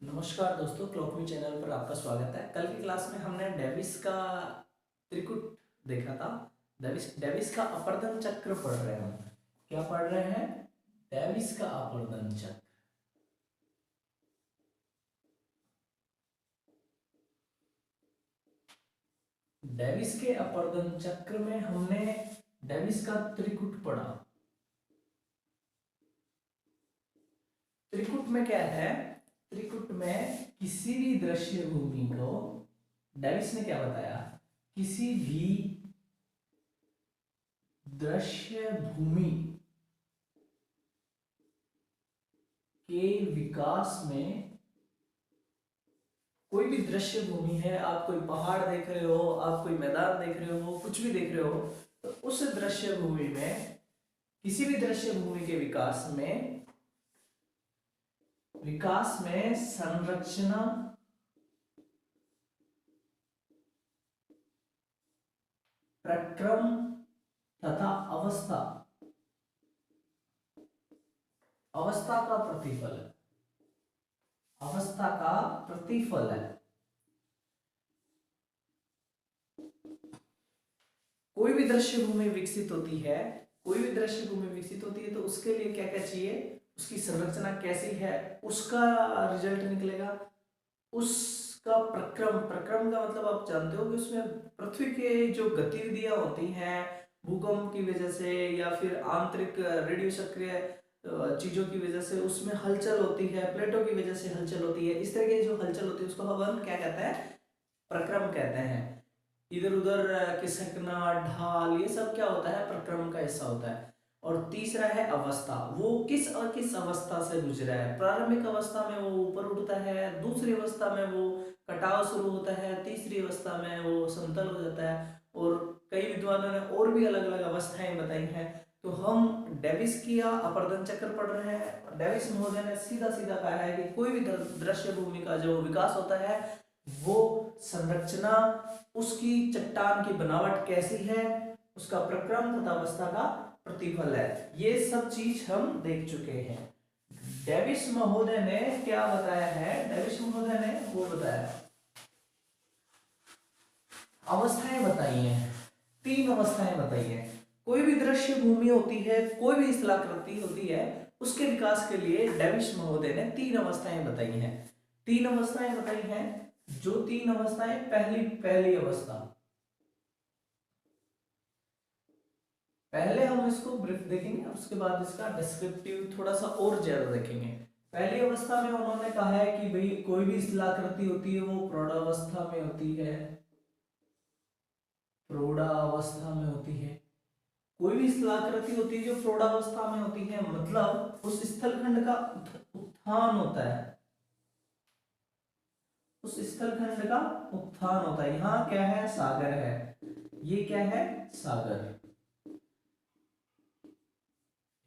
नमस्कार दोस्तों, क्लॉकमी चैनल पर आपका स्वागत है। कल की क्लास में हमने डेविस का त्रिकुट देखा था। डेविस डेविस का अपर्दन चक्र पढ़ रहे हैं हम। क्या पढ़ रहे हैं? डेविस का अपर्दन चक्र। डेविस के अपर्दन चक्र में हमने डेविस का त्रिकुट पढ़ा। त्रिकुट में क्या है? त्रिकुट में किसी भी दृश्य भूमि को डेविस ने क्या बताया? किसी भी दृश्य भूमि के विकास में, कोई भी दृश्य भूमि है, आप कोई पहाड़ देख रहे हो, आप कोई मैदान देख रहे हो, कुछ भी देख रहे हो, तो उस दृश्य भूमि में, किसी भी दृश्य भूमि के विकास में संरचना, प्रक्रम तथा अवस्था अवस्था का प्रतिफल है। अवस्था का प्रतिफल है। कोई भी दृश्य भूमि विकसित होती है, कोई भी दृश्य भूमि विकसित होती है तो उसके लिए क्या क्या चाहिए, उसकी संरचना कैसी है, उसका रिजल्ट निकलेगा। उसका प्रक्रम, प्रक्रम का मतलब आप जानते हो कि उसमें पृथ्वी के जो गतिविधियां होती हैं, भूकंप की वजह से या फिर आंतरिक रेडियो सक्रिय चीजों की वजह से उसमें हलचल होती है, प्लेटों की वजह से हलचल होती है, इस तरह की जो हलचल होती है उसको हम क्या कहते हैं? प्रक्रम कहते हैं। इधर उधर खिसकना, ढाल, ये सब क्या होता है? प्रक्रम का हिस्सा होता है। और तीसरा है अवस्था। वो किस और किस अवस्था से गुजरा है? प्रारंभिक अवस्था में वो ऊपर उठता है, दूसरी अवस्था में वो कटाव शुरू होता है, तीसरी अवस्था में वो समतल हो जाता है। और कई विद्वानों ने और भी अलग अलग अवस्थाएं बताई हैं। तो हम डेविस किया अपर्दन चक्र पढ़ रहे हैं। डेविस महोदय ने सीधा सीधा कहा है कि कोई भी दृश्य भूमि का जो विकास होता है, वो संरचना, उसकी चट्टान की बनावट कैसी है, उसका प्रक्रम तथा अवस्था का प्रतिफल है, ये सब चीज हम देख चुके हैं। डेविस महोदय ने क्या बताया है? डेविस महोदय ने वो बताया, अवस्थाएं बताई हैं। 3 अवस्थाएं बताई हैं। कोई भी दृश्य भूमि होती है, कोई भी स्थलाकृति होती है, उसके विकास के लिए डेविस महोदय ने 3 अवस्थाएं बताई हैं। 3 अवस्थाएं बताई हैं। जो 3 अवस्थाएं, पहली अवस्था, पहले हम इसको ब्रीफ देखेंगे, उसके बाद इसका डिस्क्रिप्टिव थोड़ा सा और ज्यादा देखेंगे। पहली अवस्था में उन्होंने कहा है कि भाई कोई भी स्थलाकृति होती है वो प्रौढ़ावस्था में होती है, प्रौढ़ावस्था में होती है। कोई भी स्थलाकृति होती है जो प्रौढ़ावस्था में होती है, मतलब उस स्थलखंड का उत्थान होता है, उस स्थलखंड का उत्थान होता है। यहाँ क्या है? सागर है। ये क्या है? सागर।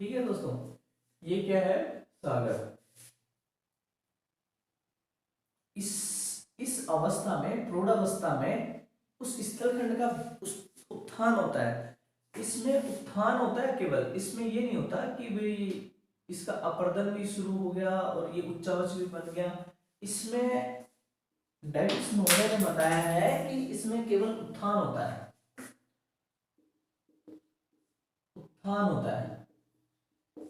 ठीक है दोस्तों, ये क्या है? सागर। इस अवस्था में, प्रौढ़ावस्था में, उस स्थलखंड का उस उत्थान होता है। इसमें उत्थान होता है केवल, इसमें ये नहीं होता कि भाई इसका अपर्दन भी शुरू हो गया और ये उच्चावच भी बन गया। इसमें डेविस महोदय ने बताया है कि इसमें केवल उत्थान होता है, उत्थान होता है।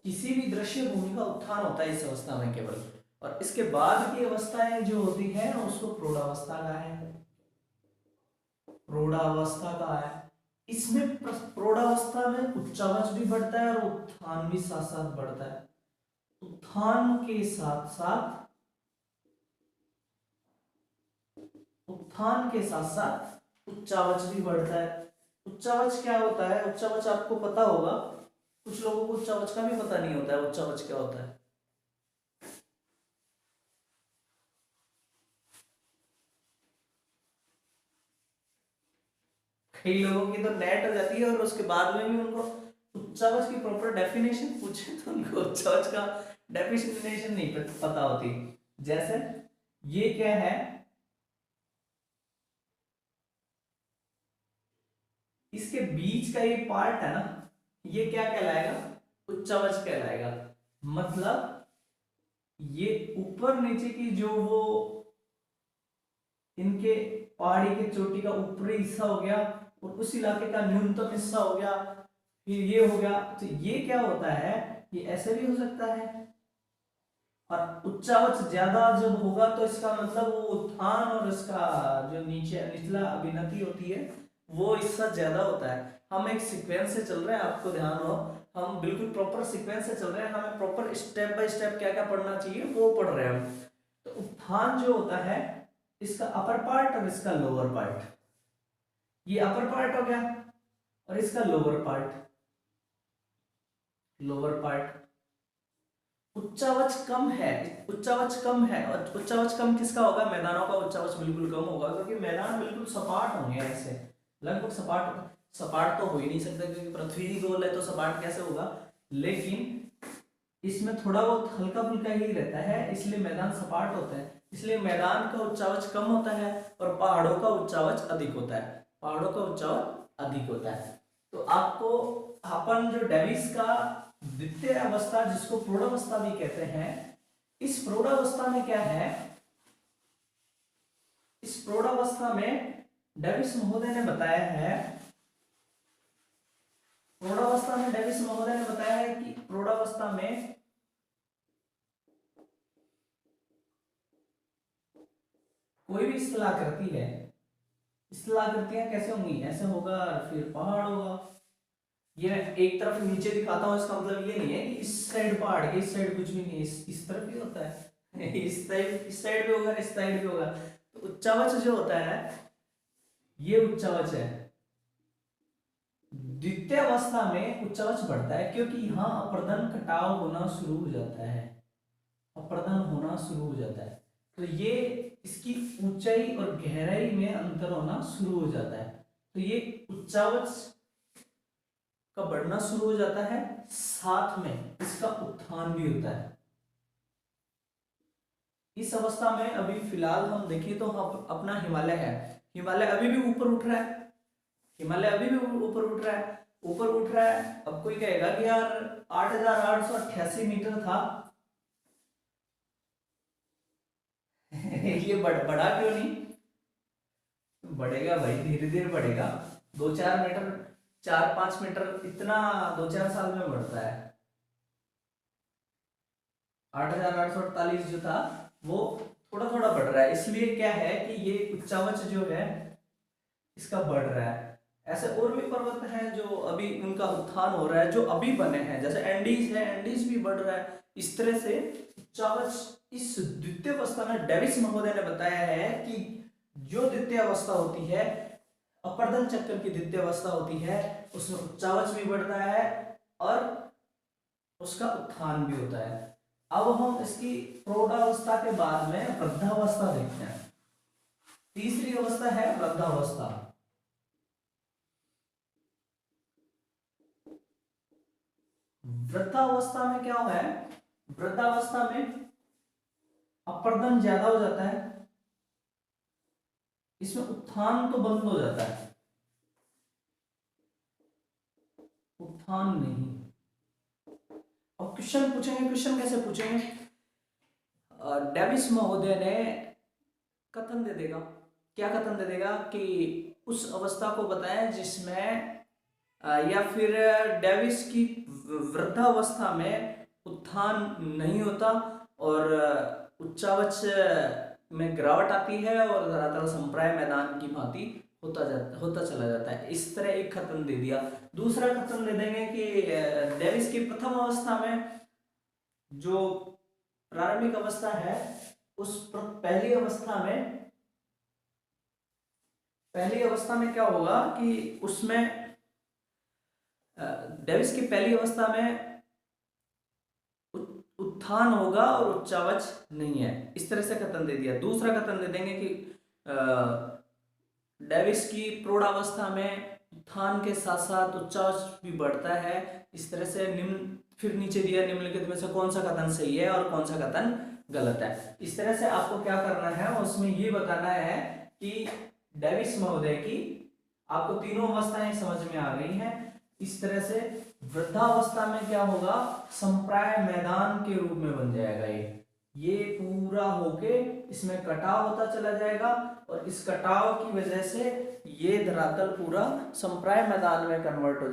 किसी भी दृश्य भूमि का उत्थान होता है इस अवस्था में केवल। और इसके बाद की अवस्थाएं जो होती है उसको प्रौढ़ावस्था का है, प्रौढ़ावस्था का है। इसमें प्रौढ़ावस्था में उच्चावच भी बढ़ता है और उत्थान भी साथ साथ बढ़ता है। उत्थान के साथ साथ, उत्थान के साथ साथ उच्चावच भी बढ़ता है। उच्चावच क्या होता है? उच्चावच आपको पता होगा, कुछ लोगों को उच्चावच का भी पता नहीं होता है उच्चावच क्या होता है। कई लोगों की तो नेट हो जाती है और उसके बाद में भी उनको उच्चावच की प्रॉपर डेफिनेशन पूछे तो उनको उच्चावच का डेफिनेशन नहीं पता होती। जैसे ये क्या है? इसके बीच का ये पार्ट है ना, ये क्या कहलाएगा? उच्चावच कहलाएगा। मतलब ये ऊपर नीचे की जो वो इनके पहाड़ी के चोटी का ऊपरी हिस्सा हो गया और उस इलाके का न्यूनतम हिस्सा हो गया, फिर ये हो गया। तो ये क्या होता है, ये ऐसे भी हो सकता है। और उच्चावच ज्यादा जब होगा तो इसका मतलब वो उत्थान और इसका जो नीचे निचला अभिनति होती है वो हिस्सा ज्यादा होता है। हम एक सीक्वेंस से चल रहे हैं, आपको ध्यान हो, हम बिल्कुल प्रॉपर सीक्वेंस से चल रहे हैं, हमें प्रॉपर स्टेप बाय स्टेप क्या क्या पढ़ना चाहिए वो पढ़ रहे हैं हम। तो उत्थान जो होता है इसका अपर पार्ट और इसका लोअर पार्ट, ये अपर पार्ट हो गया और इसका लोअर पार्ट, लोअर पार्ट। उच्चावच कम है, उच्चावच कम है, और उच्चावच कम किसका होगा, मैदानों का उच्चावच बिल्कुल कम होगा, क्योंकि मैदान बिल्कुल सपाट होंगे ऐसे, लगभग सपाट, सपाट तो हो ही नहीं सकता क्योंकि पृथ्वी ही गोल है, तो सपाट कैसे होगा। लेकिन इसमें थोड़ा बहुत हल्का फुल्का ही रहता है, इसलिए मैदान सपाट होता है, इसलिए मैदान का उच्चावच कम होता है और पहाड़ों का उच्चावच अधिक होता है, पहाड़ों का उच्चावच अधिक होता है। तो आपको अपन जो डेविस का द्वितीय अवस्था जिसको प्रौढ़ावस्था भी कहते हैं, इस प्रौढ़ावस्था में क्या है, इस प्रौढ़ावस्था में डेविस महोदय ने बताया है, प्रौढ़ावस्था में डेविस महोदय ने बताया है कि प्रौढ़ावस्था में कोई भी स्थलाकृति है, स्थलाकृतियां कैसे होंगी, ऐसे होगा फिर पहाड़ होगा। ये एक तरफ नीचे दिखाता हूं, इसका मतलब ये नहीं है कि इस साइड पहाड़ के इस साइड कुछ भी नहीं है, इस तरफ भी होता है इस साइड भी होगा, इस साइड भी होगा। तो उच्चावच जो होता है ये उच्चावच है। द्वितीय अवस्था में उच्चावच बढ़ता है क्योंकि यहाँ अपर्दन कटाव होना शुरू हो जाता है, अपर्दन होना शुरू हो जाता है, तो ये इसकी ऊंचाई और गहराई में अंतर होना शुरू हो जाता है, तो ये उच्चावच का बढ़ना शुरू हो जाता है, साथ में इसका उत्थान भी होता है। इस अवस्था में अभी फिलहाल हम देखें तो हम अपना हिमालय है, हिमालय अभी भी ऊपर उठ रहा है, हिमालय अभी भी ऊपर उठ रहा है, ऊपर उठ रहा है। अब कोई कहेगा कि यार 8,888 मीटर था ये बढ़ा क्यों नहीं, बढ़ेगा भाई, धीरे धीरे बढ़ेगा, 2-4 मीटर, 4-5 मीटर, इतना 2-4 साल में बढ़ता है। 8,848 जो था वो थोड़ा थोड़ा बढ़ रहा है, इसलिए क्या है कि ये उच्चावच जो है इसका बढ़ रहा है। ऐसे और भी पर्वत हैं जो अभी उनका उत्थान हो रहा है, जो अभी बने हैं, जैसे एंडीज है, एंडीज भी बढ़ रहा है। इस तरह से उच्चावच इस द्वितीय अवस्था में डेविस महोदय ने बताया है कि जो द्वितीय अवस्था होती है, अपर्दन चक्र की द्वितीय अवस्था होती है, उसमें उच्चावच भी बढ़ता है और उसका उत्थान भी होता है। अब हम इसकी प्रौढ़ावस्था के बाद में वृद्धावस्था देखते हैं। तीसरी अवस्था है वृद्धावस्था। वृद्धावस्था में क्या है, वृद्धावस्था में अपर्दन ज्यादा हो जाता है, इसमें उत्थान तो बंद हो जाता है, उत्थान नहीं। अब क्वेश्चन पूछेंगे, क्वेश्चन कैसे पूछेंगे, डेविस महोदय ने कथन दे देगा, क्या कथन दे देगा कि उस अवस्था को बताएं जिसमें या फिर डेविस की वृद्धावस्था में उत्थान नहीं होता और उच्चावच में गिरावट आती है और धरातल संप्राय मैदान की भांति होता चला जाता है। इस तरह एक कथन दे दिया। दूसरा कथन दे देंगे कि डेविस की प्रथम अवस्था में जो प्रारंभिक अवस्था है, उस पहली अवस्था में क्या होगा कि उसमें डेविस की पहली अवस्था में उत्थान होगा और उच्चावच नहीं है, इस तरह से कथन दे दिया। दूसरा कथन दे देंगे कि डेविस की प्रौढ़ावस्था में उत्थान के साथ साथ उच्चावच भी बढ़ता है, इस तरह से निम्न, फिर नीचे दिया निम्नलिखित में से कौन सा कथन सही है और कौन सा कथन गलत है। इस तरह से आपको क्या करना है, उसमें ये बताना है कि डेविस महोदय की आपको तीनों अवस्थाएं समझ में आ गई हैं। इस तरह से वृद्धावस्था में क्या होगा, संप्राय मैदान के रूप में बन जाएगा ये, ये पूरा होके इसमें कटाव होता चला जाएगा और इस कटाव की वजह से ये धरातल पूरा समप्राय मैदान में कन्वर्ट हो जाएगा।